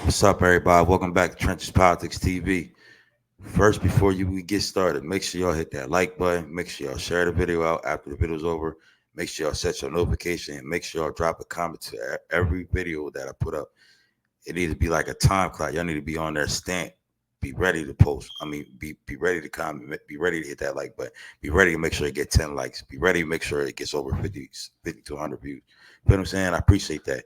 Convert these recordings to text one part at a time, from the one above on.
What's up, everybody? Welcome back to Trenches Politics TV. First, before we get started, make sure y'all hit that like button. Make sure y'all share the video out after the video's over. Make sure y'all set your notification and make sure y'all drop a comment to every video that I put up. It needs to be like a time clock. Y'all need to be on there, stamp. Be ready to post. Be ready to comment. Be ready to hit that like button. Be ready to make sure it gets 10 likes. Be ready to make sure it gets over 50 to 100 views. You know what I'm saying? I appreciate that.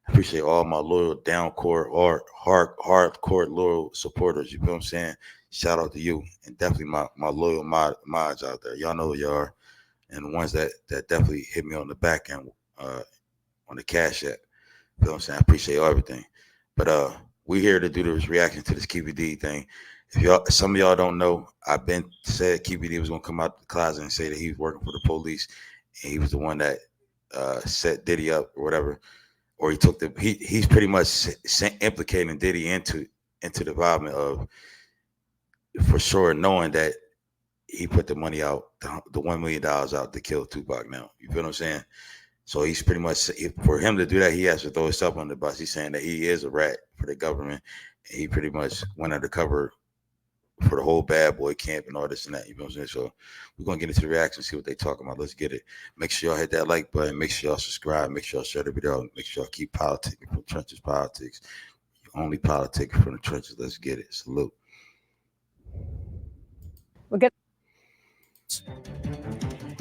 I appreciate all my loyal down core or hardcore loyal supporters. You know what I'm saying? Shout out to you and definitely my loyal mods out there. Y'all know who you are, and the ones that definitely hit me on the back end on the cash app. You know what I'm saying? I appreciate everything. But we here to do this reaction to this KBD thing. If some of y'all don't know, I've been said KBD was gonna come out the closet and say that he was working for the police, and he was the one that set Diddy up or whatever, or he took he's pretty much implicating Diddy into the involvement of, for sure, knowing that he put the money out, the $1 million out to kill Tupac. Now you feel what I'm saying? So he's pretty much, for him to do that, he has to throw himself on the bus. He's saying that he is a rat for the government. And he pretty much went undercover for the whole bad boy camp and all this and that. You know what I'm saying? So we're going to get into the reaction, see what they talking about. Let's get it. Make sure y'all hit that like button. Make sure y'all subscribe. Make sure y'all share the video. Make sure y'all keep politicking from Trenches Politics. Only politicking from the trenches. Let's get it. Salute. We'll get.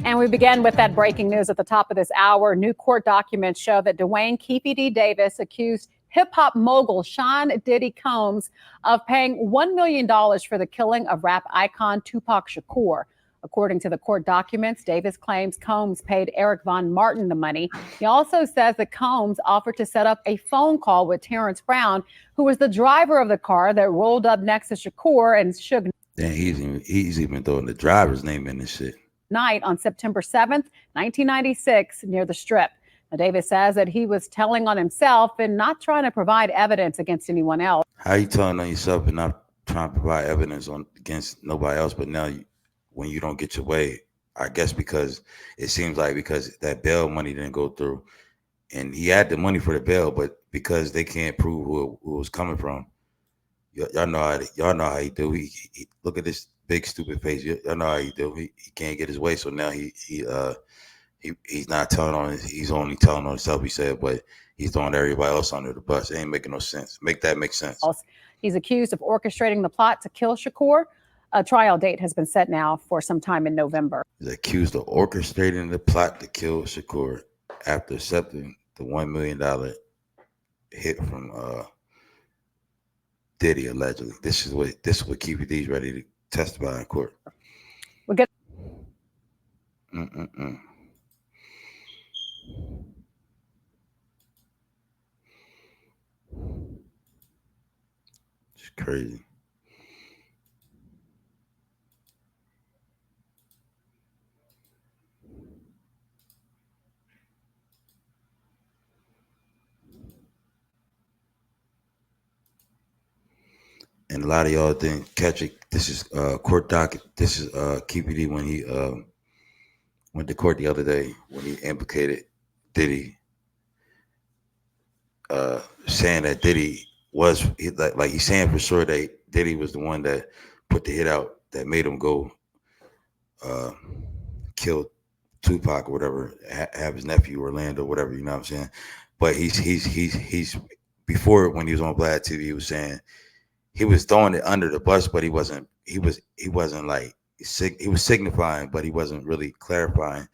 And we begin with that breaking news at the top of this hour. New court documents show that Dwayne Keefe Davis accused hip-hop mogul Sean Diddy Combs of paying $1 million for the killing of rap icon Tupac Shakur. According to the court documents, Davis claims Combs paid Eric Von Martin the money. He also says that Combs offered to set up a phone call with Terrence Brown, who was the driver of the car that rolled up next to Shakur and Suge. Then he's even throwing the driver's name in this shit. Night on September 7th, 1996, near the Strip. Now, Davis says that he was telling on himself and not trying to provide evidence against anyone else. How you telling on yourself and not trying to provide evidence against nobody else? But now, when you don't get your way, I guess because it seems like because that bail money didn't go through, and he had the money for the bail, but because they can't prove who it was coming from, y'all know how he do. He look at this big stupid face. Y'all know how he do. He can't get his way, so now he's not telling on. He's only telling on himself. He said, but he's throwing everybody else under the bus. It ain't making no sense. Make that make sense. He's accused of orchestrating the plot to kill Shakur. A trial date has been set now for some time in November. He's accused of orchestrating the plot to kill Shakur after accepting the $1 million hit from Diddy, allegedly. This is what Keefe D's ready to testify in court. We'll get. It's crazy. And a lot of y'all didn't catch it. This is court docket. This is Keefe D when he went to court the other day when he implicated Diddy, saying that Diddy was like he's saying for sure that Diddy was the one that put the hit out that made him go kill Tupac or whatever, have his nephew Orlando, whatever, you know what I'm saying? But he's before, when he was on Vlad TV, he was saying he was throwing it under the bus, but he wasn't like he was signifying, but he wasn't really clarifying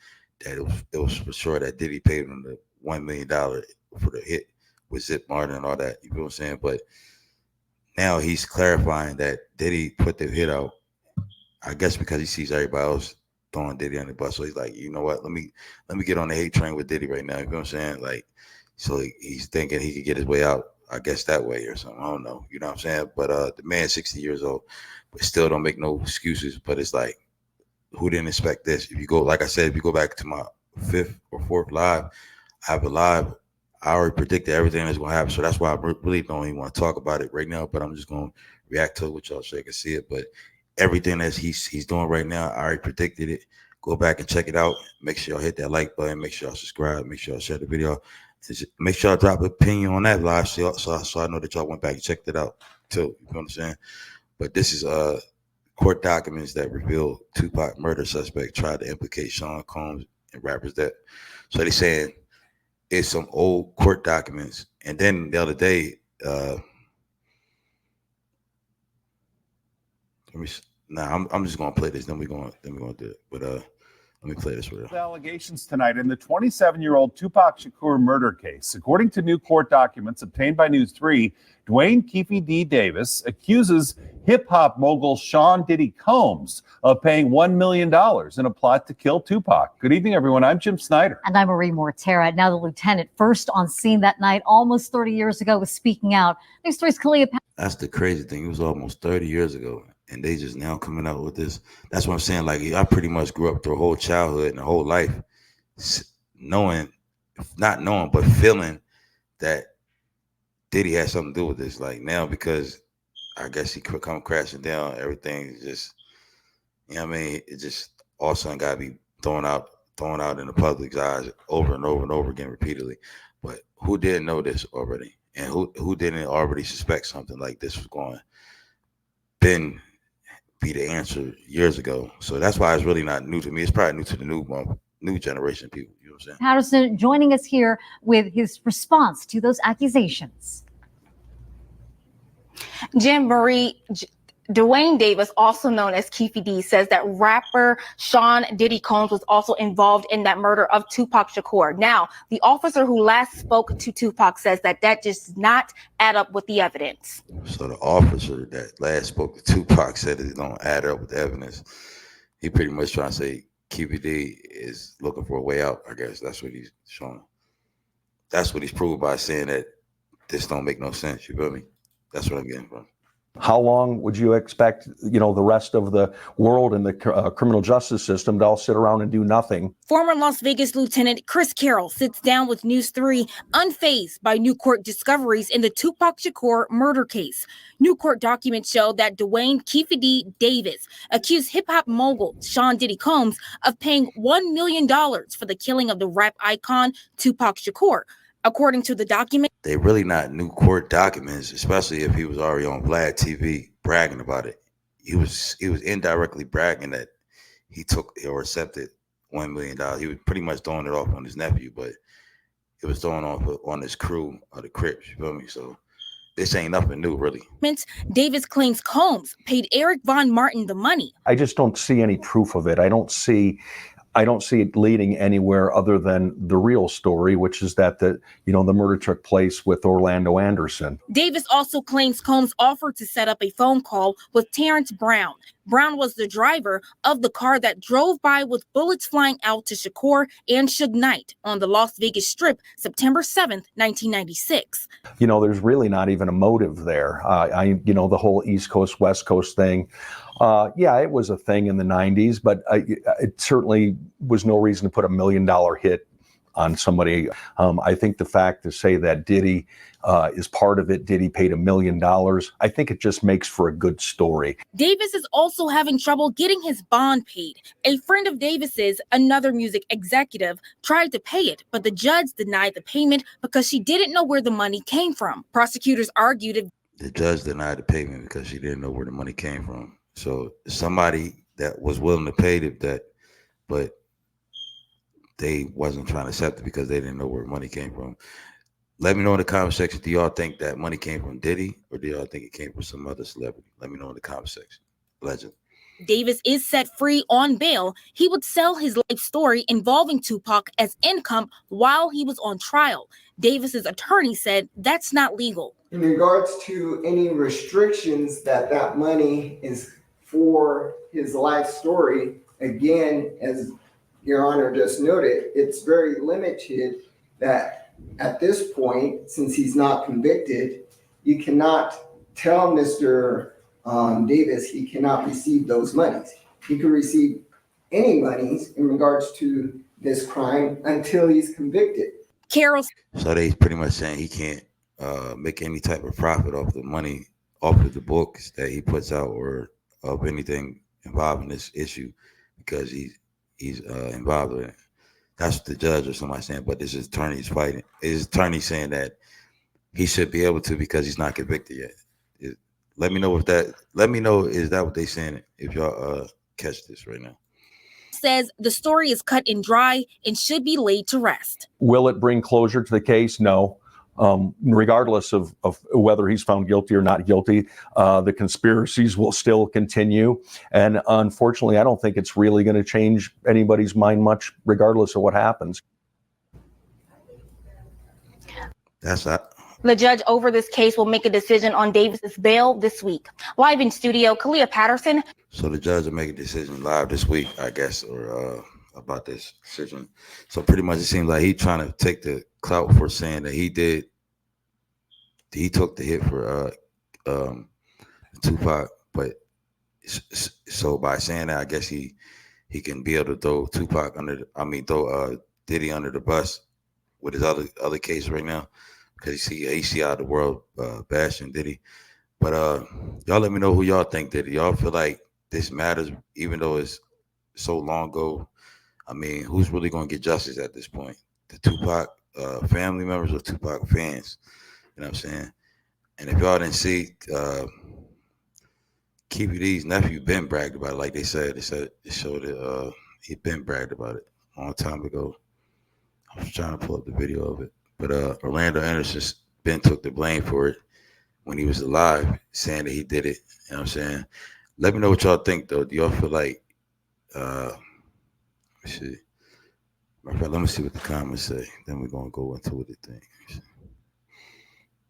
that it was for sure that Diddy paid him the $1 million for the hit with Zip Martin and all that. You know what I'm saying? But now he's clarifying that Diddy put the hit out, I guess because he sees everybody else throwing Diddy on the bus. So he's like, you know what? Let me get on the hate train with Diddy right now. You know what I'm saying? Like, so he's thinking he could get his way out, I guess, that way or something. I don't know. You know what I'm saying? But the man's 60 years old, but still don't make no excuses. But it's like, who didn't expect this? If you go, like I said, if you go back to my 5th or 4th live, I have a live. I already predicted everything that's going to happen. So that's why I really don't even want to talk about it right now. But I'm just going to react to it with y'all so you can see it. But everything that he's doing right now, I already predicted it. Go back and check it out. Make sure y'all hit that like button. Make sure y'all subscribe. Make sure y'all share the video. Make sure I drop an opinion on that live, so I know that y'all went back and checked it out too. You know what I'm saying? But this is court documents that reveal Tupac murder suspect tried to implicate Sean Combs and rappers that. So they saying it's some old court documents. And then the other day, let me. Nah, I'm just gonna play this. Then we're gonna do it. But let me play this with you. Allegations tonight in the 27-year-old Tupac Shakur murder case. According to new court documents obtained by News 3, Dwayne Keefe D. Davis accuses hip-hop mogul Sean Diddy Combs of paying $1 million in a plot to kill Tupac. Good evening, everyone. I'm Jim Snyder. And I'm Marie Mortera. Now the lieutenant, first on scene that night, almost 30 years ago, was speaking out. News 3's Kalia. That's the crazy thing. It was almost 30 years ago. And they just now coming out with this. That's what I'm saying. Like, I pretty much grew up through a whole childhood and a whole life knowing, not knowing, but feeling that Diddy had something to do with this. Like, now, because I guess he could come crashing down, everything just, you know what I mean? It just all of a sudden got to be thrown out in the public's eyes over and over and over again repeatedly. But who didn't know this already? And who didn't already suspect something like this was going to be the answer years ago? So that's why it's really not new to me. It's probably new to the new generation of people. You know what I'm saying? Patterson joining us here with his response to those accusations. Jim, Marie, Dwayne Davis, also known as Keefe D, says that rapper Sean Diddy Combs was also involved in that murder of Tupac Shakur. Now, the officer who last spoke to Tupac says that does not add up with the evidence. So the officer that last spoke to Tupac said it don't add up with the evidence. He pretty much trying to say Keefe D is looking for a way out. I guess that's what he's showing. That's what he's proved by saying that this don't make no sense. You feel me? That's what I'm getting from. How long would you expect, the rest of the world and the criminal justice system to all sit around and do nothing? Former Las Vegas Lieutenant Chris Carroll sits down with News 3, unfazed by new court discoveries in the Tupac Shakur murder case. New court documents show that Dwayne Keefe D. Davis accused hip-hop mogul Sean Diddy Combs of paying $1 million for the killing of the rap icon Tupac Shakur. According to the document, they really not new court documents, especially if he was already on Vlad TV bragging about it. He was indirectly bragging that he took or accepted $1 million. He was pretty much throwing it off on his nephew, but it was thrown off on his crew of the Crips. You feel me? So this ain't nothing new, really. Davis claims Combs paid Eric Von Martin the money. I just don't see any proof of it. I don't see it leading anywhere other than the real story, which is that the murder took place with Orlando Anderson. Davis also claims Combs offered to set up a phone call with Terrence Brown. Brown was the driver of the car that drove by with bullets flying out to Shakur and Suge Knight on the Las Vegas Strip, September 7th, 1996. There's really not even a motive there. The whole East Coast, West Coast thing. It was a thing in the 90s, but it certainly was no reason to put $1 million hit on somebody. I think the fact to say that Diddy is part of it, Diddy paid $1 million, I think it just makes for a good story. Davis is also having trouble getting his bond paid. A friend of Davis's, another music executive, tried to pay it, but the judge denied the payment because she didn't know where the money came from. Prosecutors argued the judge denied the payment because she didn't know where the money came from. So somebody that was willing to pay that, but they wasn't trying to accept it because they didn't know where money came from. Let me know in the comment section. Do y'all think that money came from Diddy, or do y'all think it came from some other celebrity? Let me know in the comment section. Legend. Davis is set free on bail. He would sell his life story involving Tupac as income while he was on trial. Davis's attorney said that's not legal. In regards to any restrictions that money is for his life story, again, as Your Honor just noted, it's very limited that at this point, since he's not convicted, you cannot tell Mr. Davis he cannot receive those monies. He could receive any monies in regards to this crime until he's convicted. So they pretty much saying he can't make any type of profit off the money, off of the books that he puts out, or of anything involving this issue, because he's involved in it. That's what the judge or somebody saying, but his attorney's fighting. His attorney saying that he should be able to because he's not convicted yet. Let me know if that. Let me know, is that what they saying? If y'all catch this right now. Says the story is cut and dry and should be laid to rest. Will it bring closure to the case? No. Regardless of whether he's found guilty or not guilty, the conspiracies will still continue. And unfortunately, I don't think it's really going to change anybody's mind much, regardless of what happens. That's that. The judge over this case will make a decision on Davis's bail this week. Live in studio, Kalia Patterson. So the judge will make a decision live this week, I guess, or about this decision. So pretty much it seems like he's trying to take the clout for saying that he took the hit for Tupac, but so by saying that, I guess he can be able to throw Tupac throw Diddy under the bus with his other case right now, because he see how the world bashing Diddy. But y'all let me know who y'all think did it. Y'all feel like this matters, even though it's so long ago. I mean, who's really going to get justice at this point? The Tupac family members or Tupac fans? You know what I'm saying? And if y'all didn't see, Keefe D's nephew Ben bragged about it. Like they showed it. He been bragged about it a long time ago. I was trying to pull up the video of it, but Orlando Anderson, Ben took the blame for it when he was alive, saying that he did it. You know what I'm saying? Let me know what y'all think, though. Do y'all feel like? Let me see. Let me see what the comments say. Then we're gonna go into what they think.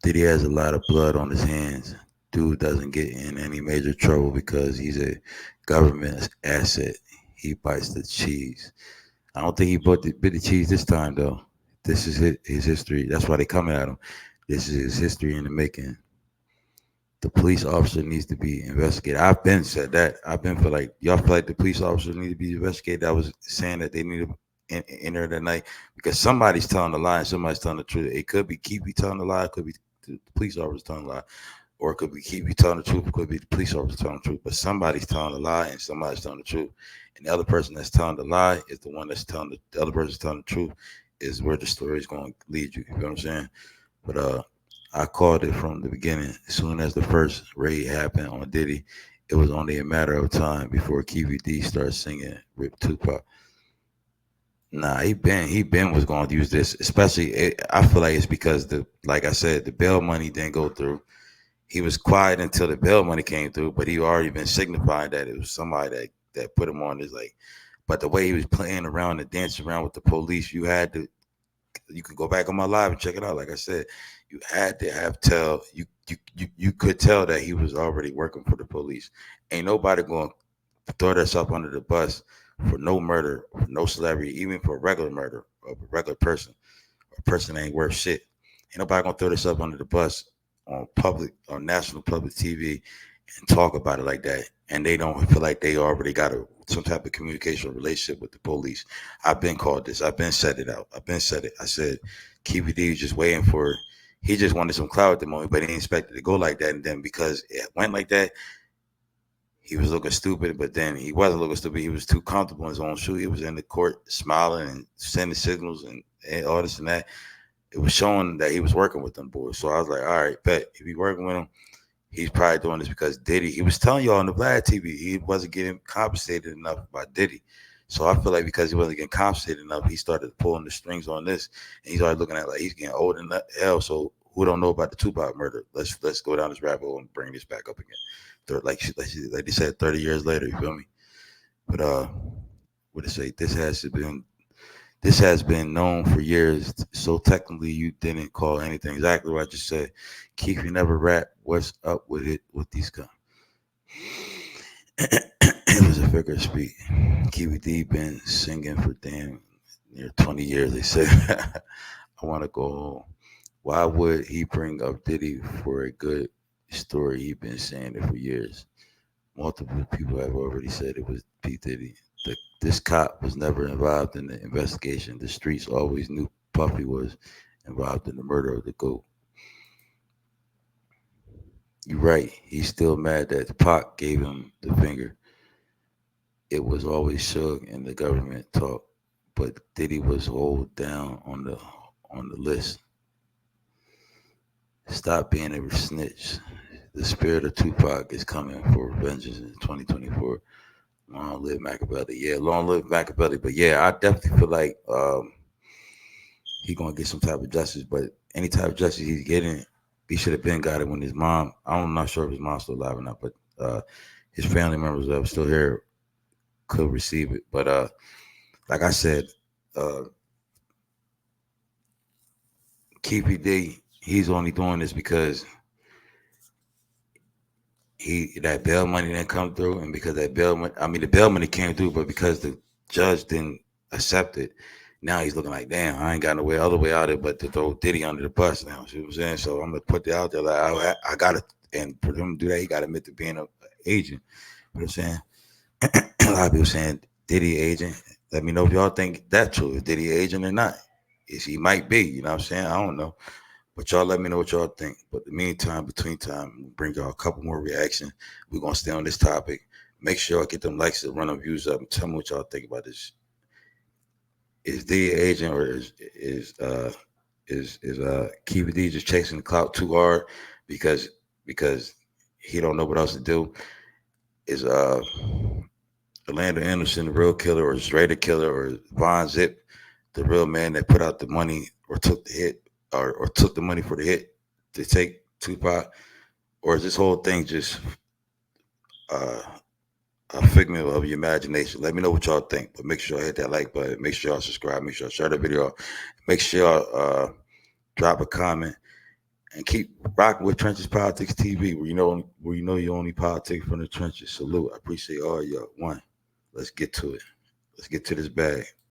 Diddy has a lot of blood on his hands. Dude doesn't get in any major trouble because he's a government asset. He bites the cheese. I don't think he bit the cheese this time, though. This is his history. That's why they coming at him. This is his history in the making. The police officer needs to be investigated. I've been said that. I've been feel like y'all feel like the police officer need to be investigated. I was saying that they need to enter that night because somebody's telling the lie and somebody's telling the truth. It could be Keefe telling the lie. It could be the police officer telling the lie. Or it could be Keefe telling the truth. It could be the police officer telling the truth. But somebody's telling the lie and somebody's telling the truth. And the other person that's telling the lie is the one that's telling the other person's telling the truth, is where the story is going to lead you. You know what I'm saying? But I called it from the beginning. As soon as the first raid happened on Diddy, it was only a matter of time before Keefe D started singing Rip Tupac. Nah, he been was going to use this, especially. I feel like it's because like I said, the bail money didn't go through. He was quiet until the bail money came through, but he already been signifying that it was somebody that put him on his like. But the way he was playing around and dancing around with the police, you could go back on my live and check it out. Like I said, you had to you could tell that he was already working for the police. Ain't nobody going to throw themselves under the bus for no murder, for no celebrity, even for a regular murder of a regular person. A person ain't worth shit. Ain't nobody going to throw themselves under the bus on national public TV and talk about it like that. And they don't feel like they already got some type of communication relationship with the police. I've been called this. I've been said it out. I said, Keefe D was just waiting for, he just wanted some clout at the moment, but he didn't expect it to go like that. And then because it went like that, he was looking stupid, but then he wasn't looking stupid. He was too comfortable in his own shoe. He was in the court smiling and sending signals and all this and that. It was showing that he was working with them boys. So I was like, all right, bet. If he's working with them, he's probably doing this because Diddy, he was telling y'all on the Vlad TV, he wasn't getting compensated enough by Diddy. So I feel like because he wasn't getting compensated enough, he started pulling the strings on this. And he started looking at like he's getting old in the hell. So who don't know about the Tupac murder? Let's go down this rabbit hole and bring this back up again. Like they said, 30 years later, you feel me? But what to say? This has been known for years. So technically, you didn't call anything exactly what I just said. Keefe, you never rap. What's up with it with these guys? It was a figure of speech. Keefe D been singing for damn near 20 years. They said, I want to go home. Why would he bring up Diddy for a good story? He been saying it for years. Multiple people have already said it was P. Diddy. This cop was never involved in the investigation. The streets always knew Puffy was involved in the murder of the GOAT. You're right. He's still mad that Pac gave him the finger. It was always Suge and the government talk. but Diddy was hold down on the list. Stop being a snitch. The spirit of Tupac is coming for vengeance in 2024. Long live Machiavelli. Yeah, long live Machiavelli. But yeah, I definitely feel like he gonna get some type of justice. But any type of justice he's getting, he should have been got it when his mom. I'm not sure if his mom's still alive or not, but his family members that were still here could receive it. But like I said, Keefe D, he's only doing this because that bail money didn't come through, and because that bail money, I mean the bail money came through, but because the judge didn't accept it, now he's looking like, damn, I ain't got no other way out of it but to throw Diddy under the bus now. See what I'm saying? So I'm gonna put that out there like I gotta, and for him to do that, he gotta admit to being an agent. You know what I'm saying? A lot of people saying Diddy agent. Let me know if y'all think that's true. Is Diddy agent or not? Is he might be? You know what I'm saying? I don't know. But y'all let me know what y'all think. But in the meantime, between time, we'll bring y'all a couple more reactions. We're gonna stay on this topic. Make sure y'all get them likes and run them views up and tell me what y'all think about this. Is Diddy agent or is Keefe D just chasing the clout too hard because he don't know what else to do? Is Orlando Anderson the real killer, or is Ray the killer, or is Von Zip the real man that put out the money or took the hit or took the money for the hit to take Tupac? Or is this whole thing just a figment of your imagination? Let me know what y'all think. But make sure y'all hit that like button. Make sure y'all subscribe. Make sure y'all share the video. Make sure y'all drop a comment and keep rocking with Trenches Politics TV, where you know you only politics from the trenches. Salute. I appreciate all y'all. Let's get to it. Let's get to this bag.